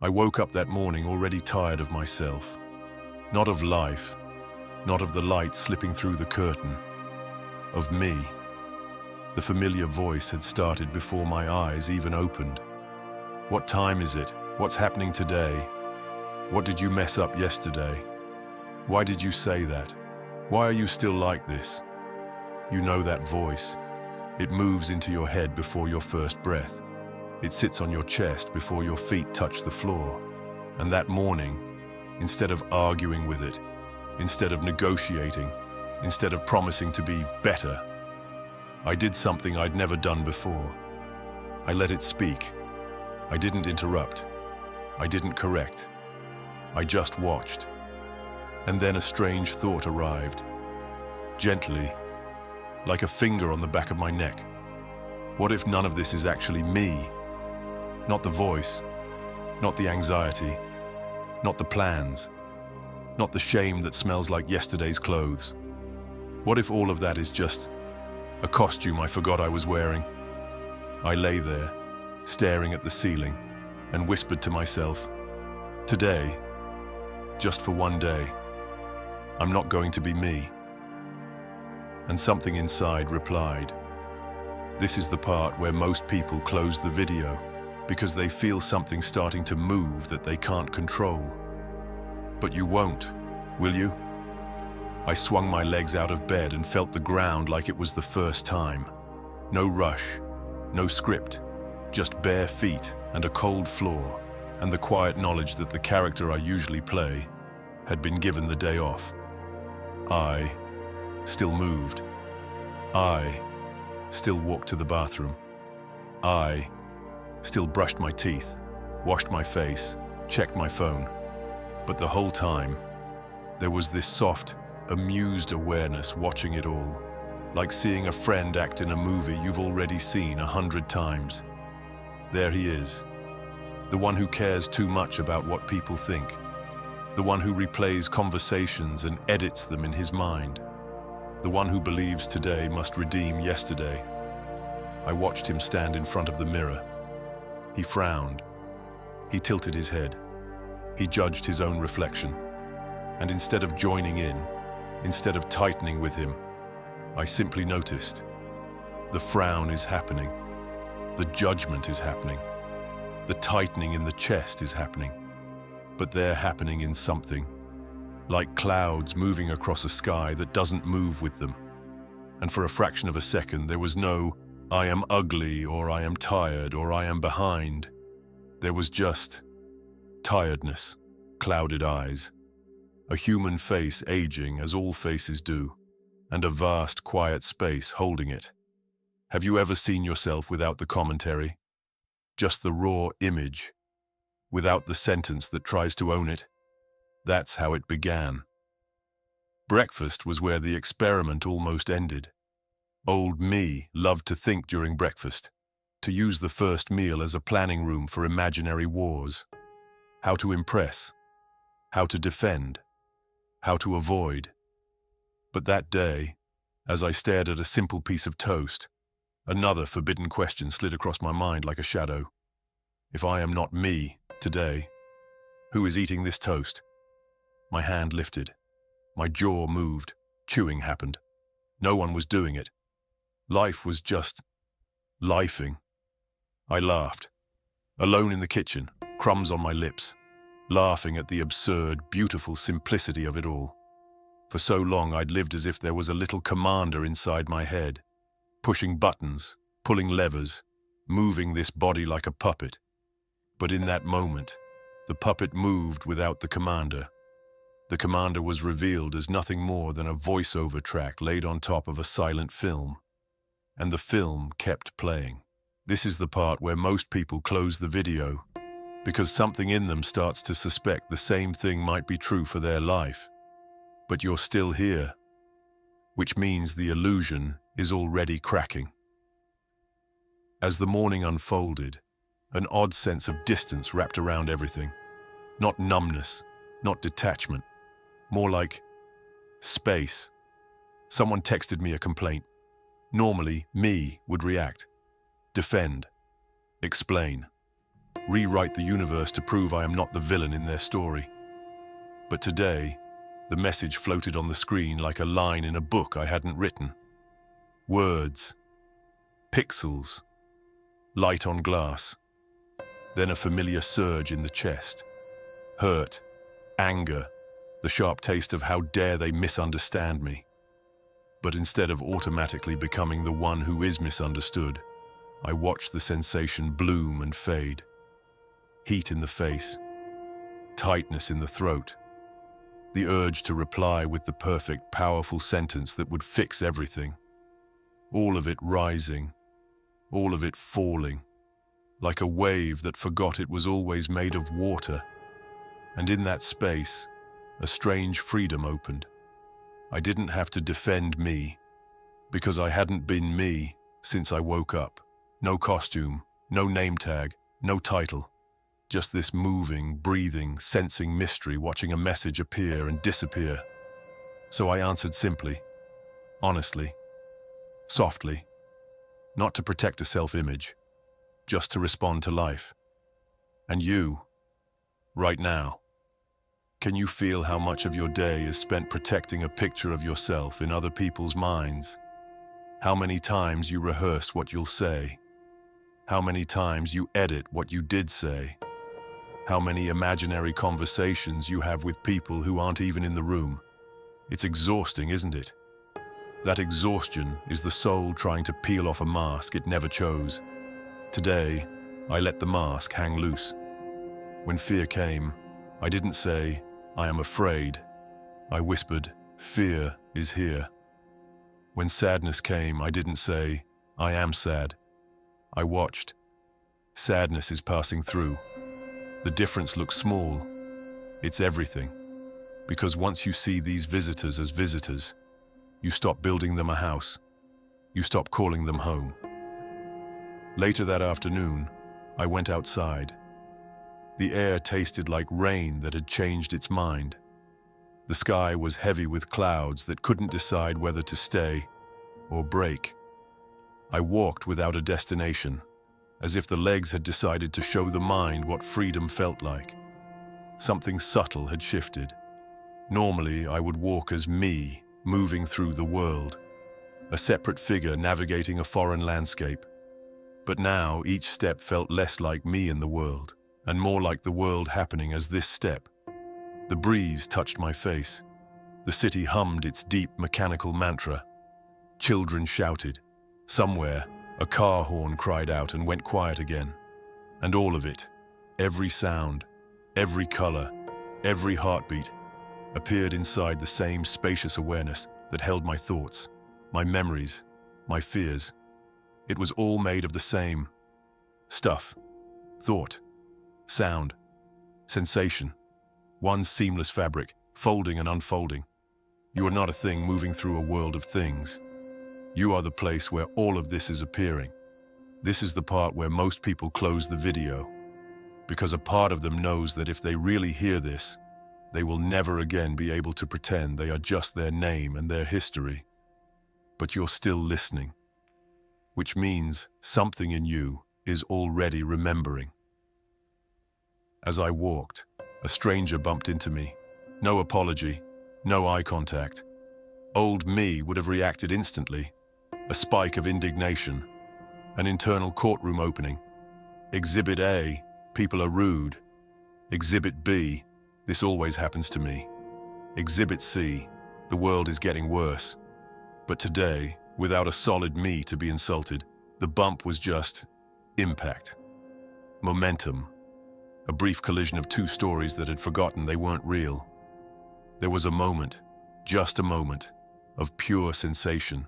I woke up that morning already tired of myself. Not of life, not of the light slipping through the curtain. Of me. The familiar voice had started before my eyes even opened. What time is it? What's happening today? What did you mess up yesterday? Why did you say that? Why are you still like this? You know that voice. It moves into your head before your first breath. It sits on your chest before your feet touch the floor. And that morning, instead of arguing with it, instead of negotiating, instead of promising to be better, I did something I'd never done before. I let it speak. I didn't interrupt. I didn't correct. I just watched. And then a strange thought arrived. Gently, like a finger on the back of my neck. What if none of this is actually me? Not the voice, not the anxiety, not the plans, not the shame that smells like yesterday's clothes. What if all of that is just a costume I forgot I was wearing? I lay there, staring at the ceiling, and whispered to myself, today, just for one day, I'm not going to be me. And something inside replied, this is the part where most people close the video because they feel something starting to move that they can't control. But you won't, will you? I swung my legs out of bed and felt the ground like it was the first time. No rush, no script, just bare feet and a cold floor, and the quiet knowledge that the character I usually play had been given the day off. I still moved. I still walked to the bathroom. I still brushed my teeth, washed my face, checked my phone. But the whole time, there was this soft, amused awareness watching it all, like seeing a friend act in a movie you've already seen 100 times. There he is, the one who cares too much about what people think, the one who replays conversations and edits them in his mind, the one who believes today must redeem yesterday. I watched him stand in front of the mirror. He frowned. He tilted his head. He judged his own reflection. And instead of joining in, instead of tightening with him, I simply noticed. The frown is happening. The judgment is happening. The tightening in the chest is happening. But they're happening in something, like clouds moving across a sky that doesn't move with them. And for a fraction of a second, there was no, I am ugly, or I am tired, or I am behind. There was just tiredness, clouded eyes, a human face aging as all faces do, and a vast, quiet space holding it. Have you ever seen yourself without the commentary? Just the raw image, without the sentence that tries to own it? That's how it began. Breakfast was where the experiment almost ended. Old me loved to think during breakfast, to use the first meal as a planning room for imaginary wars. How to impress, how to defend, how to avoid. But that day, as I stared at a simple piece of toast, another forbidden question slid across my mind like a shadow. If I am not me today, who is eating this toast? My hand lifted. My jaw moved. Chewing happened. No one was doing it. Life was just lifing. I laughed. Alone in the kitchen, crumbs on my lips, laughing at the absurd, beautiful simplicity of it all. For so long I'd lived as if there was a little commander inside my head, pushing buttons, pulling levers, moving this body like a puppet. But in that moment, the puppet moved without the commander. The commander was revealed as nothing more than a voiceover track laid on top of a silent film. And the film kept playing. This is the part where most people close the video, because something in them starts to suspect the same thing might be true for their life. But you're still here, which means the illusion is already cracking. As the morning unfolded, an odd sense of distance wrapped around everything. Not numbness, not detachment, more like space. Someone texted me a complaint. Normally, me would react, defend, explain. rewrite the universe to prove I am not the villain in their story. But today, the message floated on the screen like a line in a book I hadn't written. Words, pixels, light on glass. Then a familiar surge in the chest. Hurt, anger, the sharp taste of how dare they misunderstand me. But instead of automatically becoming the one who is misunderstood, I watched the sensation bloom and fade. Heat in the face, tightness in the throat, the urge to reply with the perfect, powerful sentence that would fix everything. All of it rising, all of it falling, like a wave that forgot it was always made of water. And in that space, a strange freedom opened. I didn't have to defend me, because I hadn't been me since I woke up. No costume, no name tag, no title. Just this moving, breathing, sensing mystery watching a message appear and disappear. So I answered simply, honestly, softly, not to protect a self-image, just to respond to life. And you, right now, can you feel how much of your day is spent protecting a picture of yourself in other people's minds? How many times you rehearse what you'll say? How many times you edit what you did say? How many imaginary conversations you have with people who aren't even in the room? It's exhausting, isn't it? That exhaustion is the soul trying to peel off a mask it never chose. Today, I let the mask hang loose. When fear came, I didn't say, I am afraid. I whispered, fear is here. When sadness came, I didn't say, I am sad. I watched. Sadness is passing through. The difference looks small. It's everything. Because once you see these visitors as visitors, you stop building them a house. You stop calling them home. Later that afternoon, I went outside. The air tasted like rain that had changed its mind. The sky was heavy with clouds that couldn't decide whether to stay or break. I walked without a destination, as if the legs had decided to show the mind what freedom felt like. Something subtle had shifted. Normally, I would walk as me, moving through the world, a separate figure navigating a foreign landscape. But now, each step felt less like me in the world, and more like the world happening as this step. The breeze touched my face. The city hummed its deep, mechanical mantra. Children shouted. Somewhere, a car horn cried out and went quiet again. And all of it, every sound, every color, every heartbeat, appeared inside the same spacious awareness that held my thoughts, my memories, my fears. It was all made of the same stuff, thought, sound, sensation, one seamless fabric, folding and unfolding. You are not a thing moving through a world of things. You are the place where all of this is appearing. This is the part where most people close the video, because a part of them knows that if they really hear this, they will never again be able to pretend they are just their name and their history. But you're still listening, which means something in you is already remembering. As I walked, a stranger bumped into me. No apology, no eye contact. Old me would have reacted instantly. A spike of indignation, an internal courtroom opening. Exhibit A, people are rude. Exhibit B, this always happens to me. Exhibit C, the world is getting worse. But today, without a solid me to be insulted, the bump was just impact. Momentum. A brief collision of two stories that had forgotten they weren't real. There was a moment, just a moment, of pure sensation.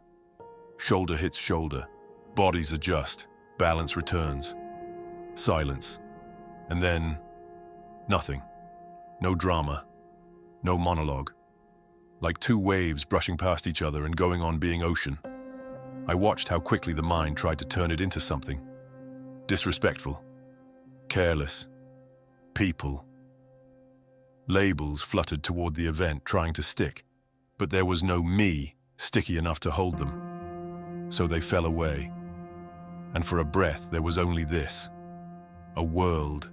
Shoulder hits shoulder, bodies adjust, balance returns. Silence. And then, nothing. No drama, no monologue. Like two waves brushing past each other and going on being ocean. I watched how quickly the mind tried to turn it into something. Disrespectful, careless, people. Labels fluttered toward the event trying to stick, but there was no me sticky enough to hold them. So they fell away. And for a breath, there was only this: a world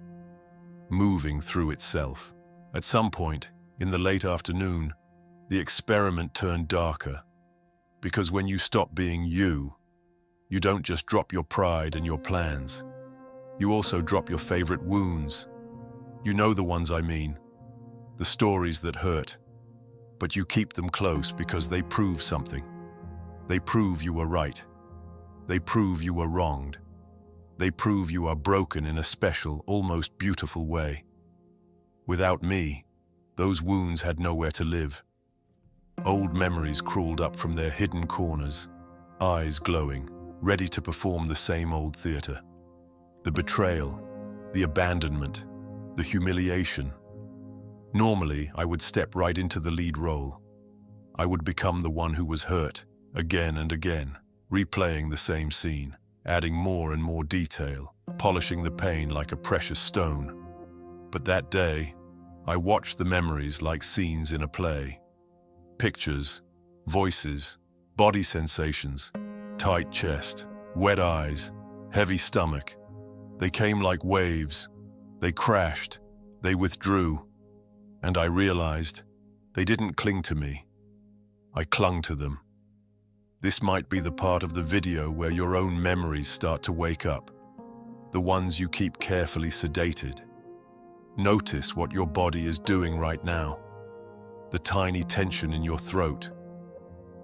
moving through itself. At some point, in the late afternoon, the experiment turned darker. Because when you stop being you don't just drop your pride and your plans. You also drop your favorite wounds. You know the ones I mean. The stories that hurt. But you keep them close because they prove something. They prove you were right. They prove you were wronged. They prove you are broken in a special, almost beautiful way. Without me, those wounds had nowhere to live. Old memories crawled up from their hidden corners, eyes glowing, ready to perform the same old theater. The betrayal, the abandonment, the humiliation. Normally, I would step right into the lead role. I would become the one who was hurt, again and again, replaying the same scene, adding more and more detail, polishing the pain like a precious stone. But that day, I watched the memories like scenes in a play. Pictures, voices, body sensations, tight chest, wet eyes, heavy stomach. They came like waves. They crashed. They withdrew. And I realized they didn't cling to me. I clung to them. This might be the part of the video where your own memories start to wake up, the ones you keep carefully sedated. Notice what your body is doing right now, the tiny tension in your throat,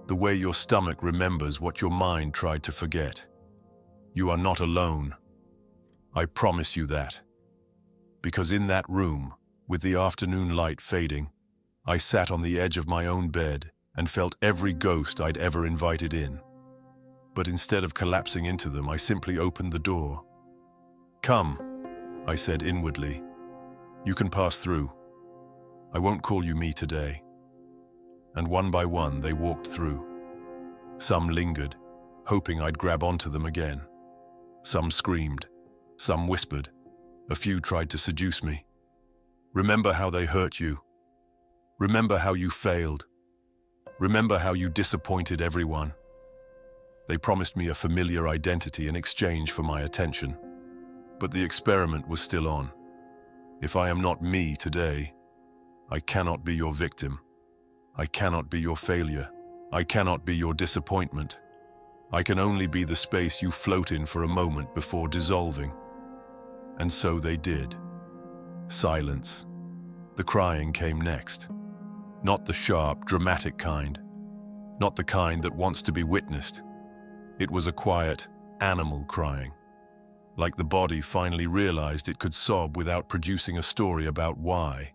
the way your stomach remembers what your mind tried to forget. You are not alone. I promise you that. Because in that room, with the afternoon light fading, I sat on the edge of my own bed and felt every ghost I'd ever invited in. But instead of collapsing into them, I simply opened the door. "Come," I said inwardly. "You can pass through. I won't call you me today." And one by one, they walked through. Some lingered, hoping I'd grab onto them again. Some screamed. Some whispered. A few tried to seduce me. Remember how they hurt you. Remember how you failed. Remember how you disappointed everyone. They promised me a familiar identity in exchange for my attention. But the experiment was still on. If I am not me today, I cannot be your victim. I cannot be your failure. I cannot be your disappointment. I can only be the space you float in for a moment before dissolving. And so they did. Silence. The crying came next. Not the sharp, dramatic kind. Not the kind that wants to be witnessed. It was a quiet, animal crying. Like the body finally realized it could sob without producing a story about why.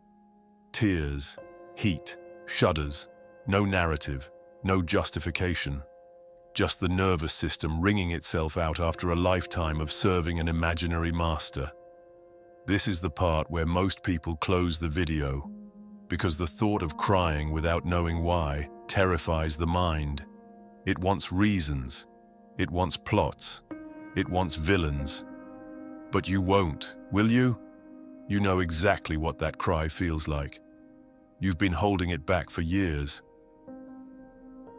Tears, heat, shudders, no narrative, no justification. Just the nervous system wringing itself out after a lifetime of serving an imaginary master. This is the part where most people close the video, because the thought of crying without knowing why terrifies the mind. It wants reasons. It wants plots. It wants villains. But you won't, will you? You know exactly what that cry feels like. You've been holding it back for years.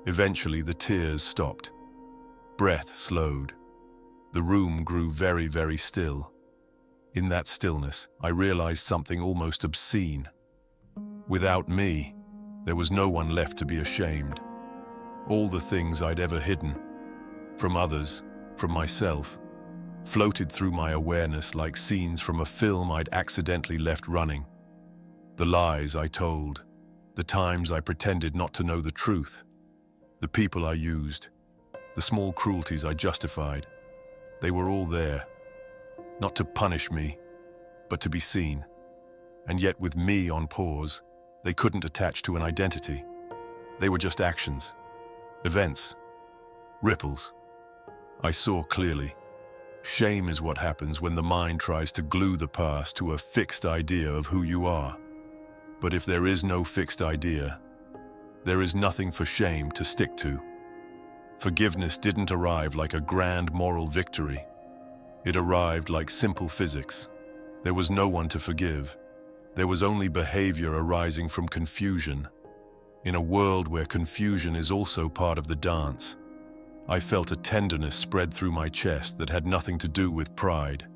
Eventually, the tears stopped. Breath slowed. The room grew very, very still. In that stillness, I realized something almost obscene. Without me, there was no one left to be ashamed. All the things I'd ever hidden, from others, from myself, floated through my awareness like scenes from a film I'd accidentally left running. The lies I told, the times I pretended not to know the truth, the people I used, the small cruelties I justified, they were all there. Not to punish me, but to be seen. And yet with me on pause, they couldn't attach to an identity. They were just actions, events, ripples. I saw clearly. Shame is what happens when the mind tries to glue the past to a fixed idea of who you are. But if there is no fixed idea, there is nothing for shame to stick to. Forgiveness didn't arrive like a grand moral victory. It arrived like simple physics. There was no one to forgive. There was only behavior arising from confusion. In a world where confusion is also part of the dance, I felt a tenderness spread through my chest that had nothing to do with pride.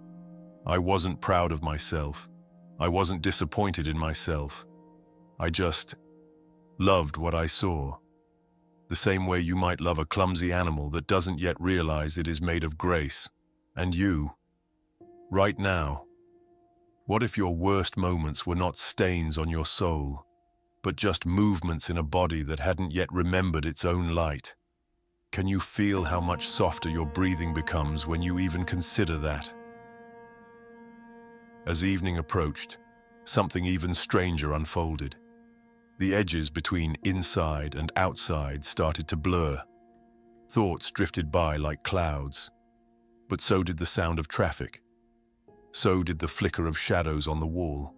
I wasn't proud of myself. I wasn't disappointed in myself. I just loved what I saw. The same way you might love a clumsy animal that doesn't yet realize it is made of grace. And you, right now, what if your worst moments were not stains on your soul, but just movements in a body that hadn't yet remembered its own light? Can you feel how much softer your breathing becomes when you even consider that? As evening approached, something even stranger unfolded. The edges between inside and outside started to blur. Thoughts drifted by like clouds, but so did the sound of traffic. So did the flicker of shadows on the wall.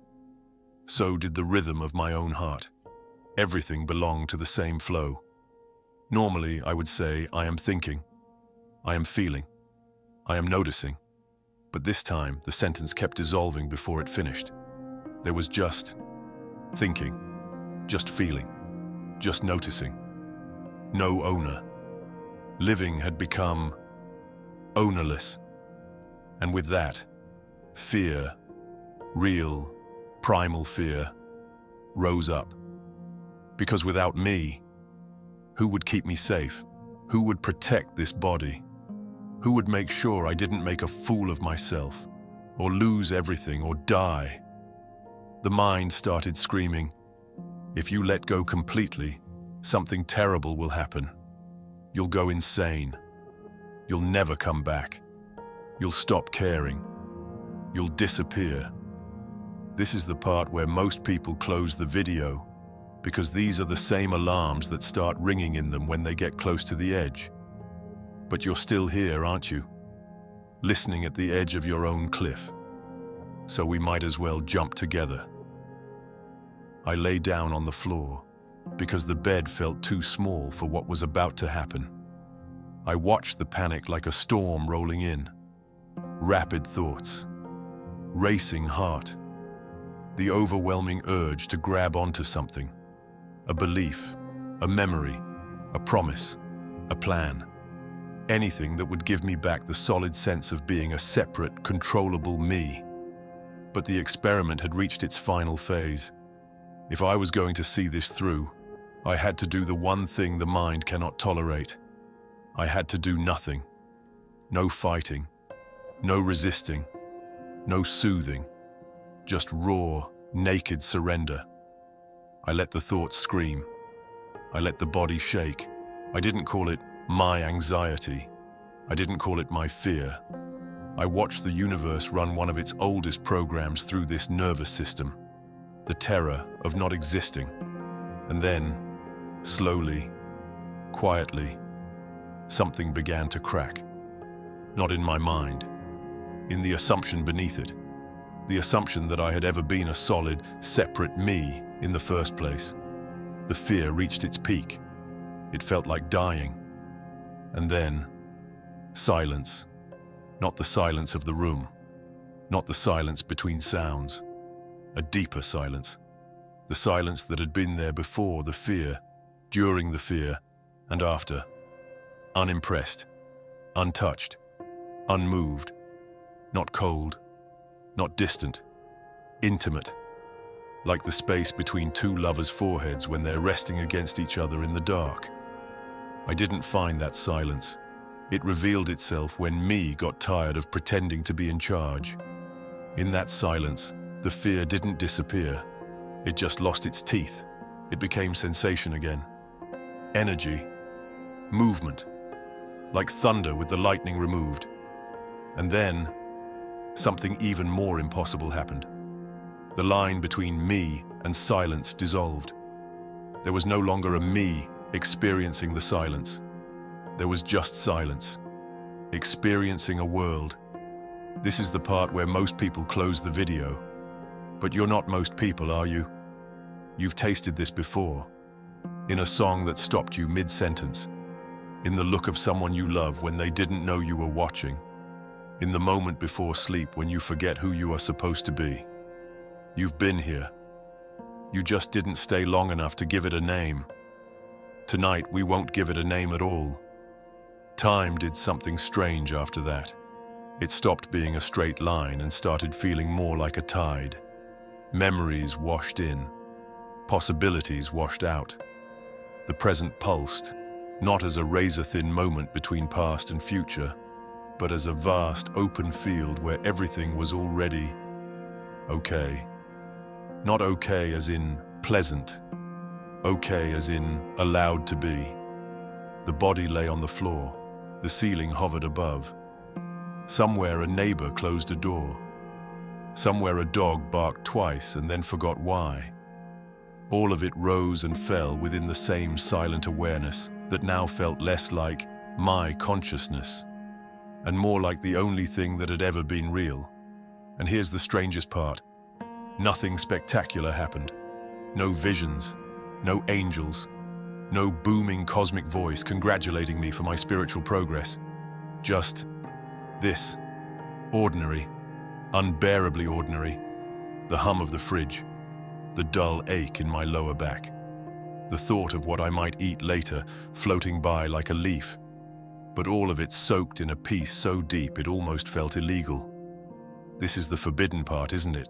So did the rhythm of my own heart. Everything belonged to the same flow. Normally, I would say, I am thinking, I am feeling, I am noticing. But this time, the sentence kept dissolving before it finished. There was just thinking, just feeling, just noticing. No owner. Living had become ownerless. And with that, fear, real, primal fear, rose up. Because without me, who would keep me safe? Who would protect this body? Who would make sure I didn't make a fool of myself, or lose everything, or die? The mind started screaming, if you let go completely, something terrible will happen. You'll go insane. You'll never come back. You'll stop caring. You'll disappear. This is the part where most people close the video, because these are the same alarms that start ringing in them when they get close to the edge. But you're still here, aren't you? Listening at the edge of your own cliff. So we might as well jump together. I lay down on the floor, because the bed felt too small for what was about to happen. I watched the panic like a storm rolling in. Rapid thoughts. Racing heart. The overwhelming urge to grab onto something. A belief, a memory, a promise, a plan. Anything that would give me back the solid sense of being a separate, controllable me. But the experiment had reached its final phase. If I was going to see this through, I had to do the one thing the mind cannot tolerate. I had to do nothing. No fighting, no resisting, no soothing, just raw, naked surrender. I let the thoughts scream. I let the body shake. I didn't call it my anxiety. I didn't call it my fear. I watched the universe run one of its oldest programs through this nervous system, the terror of not existing. And then, slowly, quietly, something began to crack. Not in my mind, in the assumption beneath it. The assumption that I had ever been a solid, separate me in the first place. The fear reached its peak. It felt like dying. And then, silence. Not the silence of the room. Not the silence between sounds. A deeper silence. The silence that had been there before the fear, during the fear, and after. Unimpressed. Untouched. Unmoved. Not cold. Not distant. Intimate. Like the space between two lovers' foreheads when they're resting against each other in the dark. I didn't find that silence. It revealed itself when me got tired of pretending to be in charge. In that silence, the fear didn't disappear. It just lost its teeth. It became sensation again. Energy. Movement. Like thunder with the lightning removed. And then, something even more impossible happened. The line between me and silence dissolved. There was no longer a me experiencing the silence. There was just silence, experiencing a world. This is the part where most people close the video. But you're not most people, are you? You've tasted this before. In a song that stopped you mid-sentence. In the look of someone you love when they didn't know you were watching. In the moment before sleep when you forget who you are supposed to be. You've been here. You just didn't stay long enough to give it a name. Tonight, we won't give it a name at all. Time did something strange after that. It stopped being a straight line and started feeling more like a tide. Memories washed in, possibilities washed out. The present pulsed, not as a razor-thin moment between past and future, but as a vast open field where everything was already okay. Not okay as in pleasant, okay as in allowed to be. The body lay on the floor, the ceiling hovered above. Somewhere a neighbor closed a door. Somewhere a dog barked twice and then forgot why. All of it rose and fell within the same silent awareness that now felt less like my consciousness and more like the only thing that had ever been real. And here's the strangest part. Nothing spectacular happened. No visions, no angels, no booming cosmic voice congratulating me for my spiritual progress. Just this, ordinary, unbearably ordinary, the hum of the fridge, the dull ache in my lower back, the thought of what I might eat later floating by like a leaf, but all of it soaked in a peace so deep it almost felt illegal. This is the forbidden part, isn't it?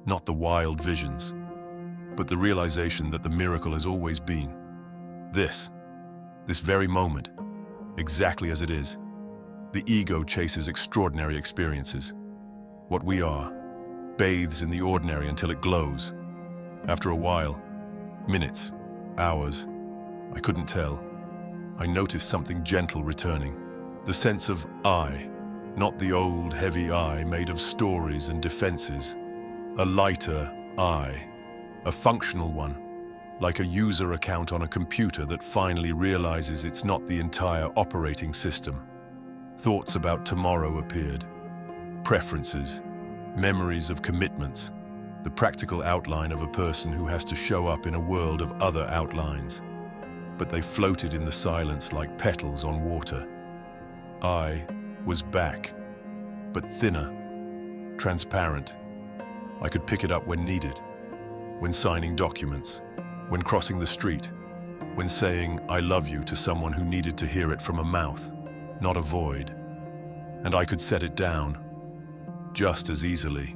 Not the wild visions, but the realization that the miracle has always been. This very moment, exactly as it is. The ego chases extraordinary experiences. What we are, bathes in the ordinary until it glows. After a while, minutes, hours, I couldn't tell. I noticed something gentle returning. The sense of I, not the old heavy I made of stories and defenses. A lighter I, a functional one, like a user account on a computer that finally realizes it's not the entire operating system. Thoughts about tomorrow appeared. Preferences, memories of commitments, the practical outline of a person who has to show up in a world of other outlines. But they floated in the silence like petals on water. I was back, but thinner, transparent. I could pick it up when needed, when signing documents, when crossing the street, when saying I love you to someone who needed to hear it from a mouth, not a void. And I could set it down, just as easily.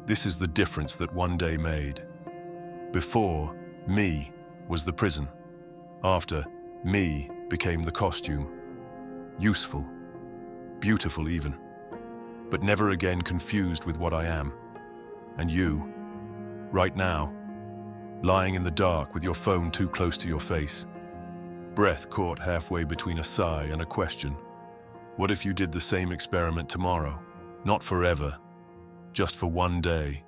This is the difference that one day made. Before, me was the prison. After, me became the costume. Useful, beautiful even, but never again confused with what I am. And you, right now, lying in the dark with your phone too close to your face, breath caught halfway between a sigh and a question. What if you did the same experiment tomorrow? Not forever, just for one day.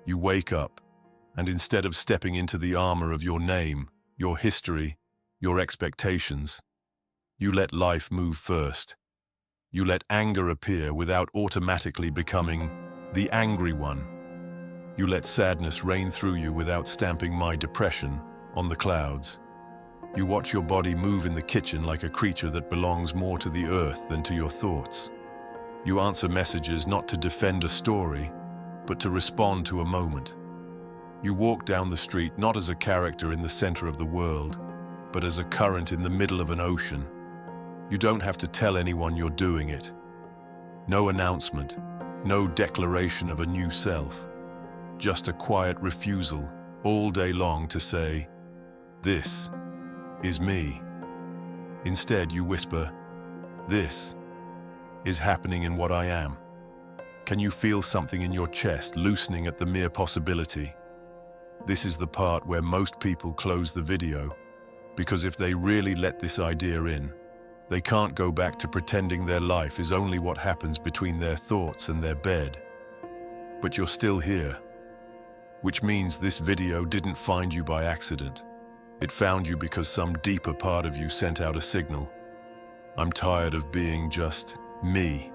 You wake up, and instead of stepping into the armor of your name, your history, your expectations, you let life move first. You let anger appear without automatically becoming the angry one. You let sadness rain through you without stamping my depression on the clouds. You watch your body move in the kitchen like a creature that belongs more to the earth than to your thoughts. You answer messages not to defend a story, but to respond to a moment. You walk down the street not as a character in the center of the world, but as a current in the middle of an ocean. You don't have to tell anyone you're doing it. No announcement, no declaration of a new self. Just a quiet refusal all day long to say, "This is me." Instead, you whisper, "This is happening in what I am." Can you feel something in your chest loosening at the mere possibility? This is the part where most people close the video, because if they really let this idea in, they can't go back to pretending their life is only what happens between their thoughts and their bed. But you're still here, which means this video didn't find you by accident. It found you because some deeper part of you sent out a signal. I'm tired of being just me,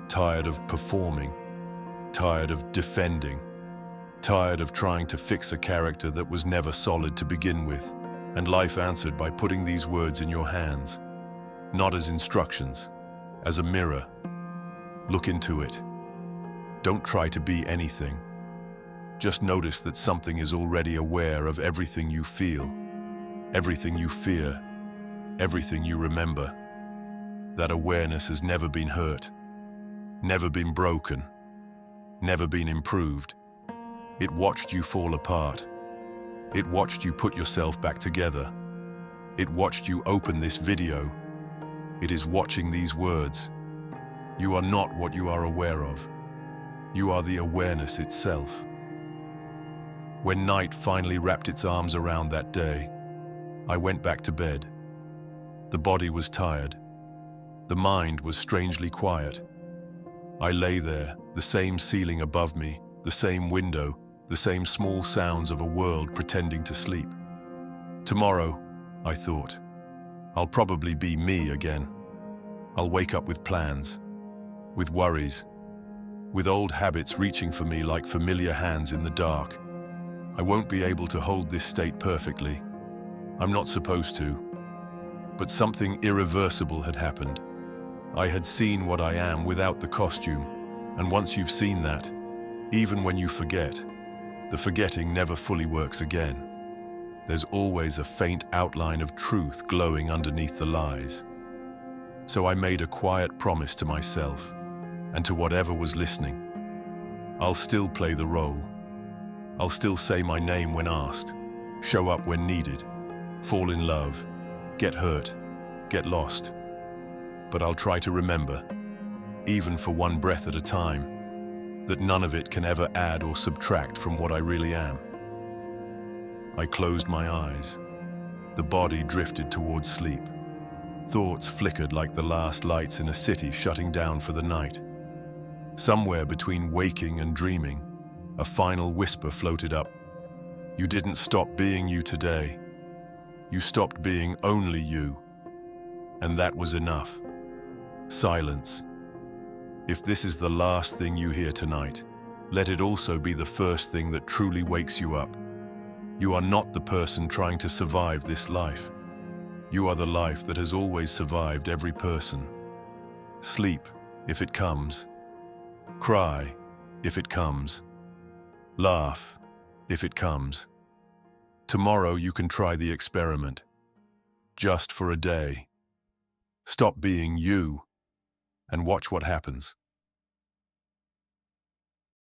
tired of performing, tired of defending, tired of trying to fix a character that was never solid to begin with. And life answered by putting these words in your hands, not as instructions, as a mirror. Look into it. Don't try to be anything. Just notice that something is already aware of everything you feel, everything you fear, everything you remember. That awareness has never been hurt, never been broken. never been improved. It watched you fall apart. It watched you put yourself back together. It watched you open this video. It is watching these words. You are not what you are aware of. You are the awareness itself. When night finally wrapped its arms around that day, I went back to bed. The body was tired. The mind was strangely quiet. I lay there, the same ceiling above me, the same window, the same small sounds of a world pretending to sleep. Tomorrow, I thought, I'll probably be me again. I'll wake up with plans, with worries, with old habits reaching for me like familiar hands in the dark. I won't be able to hold this state perfectly. I'm not supposed to. But something irreversible had happened. I had seen what I am without the costume, and once you've seen that, even when you forget, the forgetting never fully works again. There's always a faint outline of truth glowing underneath the lies. So I made a quiet promise to myself, and to whatever was listening. I'll still play the role. I'll still say my name when asked, show up when needed, fall in love, get hurt, get lost. But I'll try to remember, even for one breath at a time, that none of it can ever add or subtract from what I really am. I closed my eyes. The body drifted towards sleep. Thoughts flickered like the last lights in a city shutting down for the night. Somewhere between waking and dreaming, a final whisper floated up. You didn't stop being you today. You stopped being only you. And that was enough. Silence. If this is the last thing you hear tonight, let it also be the first thing that truly wakes you up. You are not the person trying to survive this life. You are the life that has always survived every person. Sleep, if it comes. Cry, if it comes. Laugh, if it comes. Tomorrow you can try the experiment. Just for a day. Stop being you and watch what happens.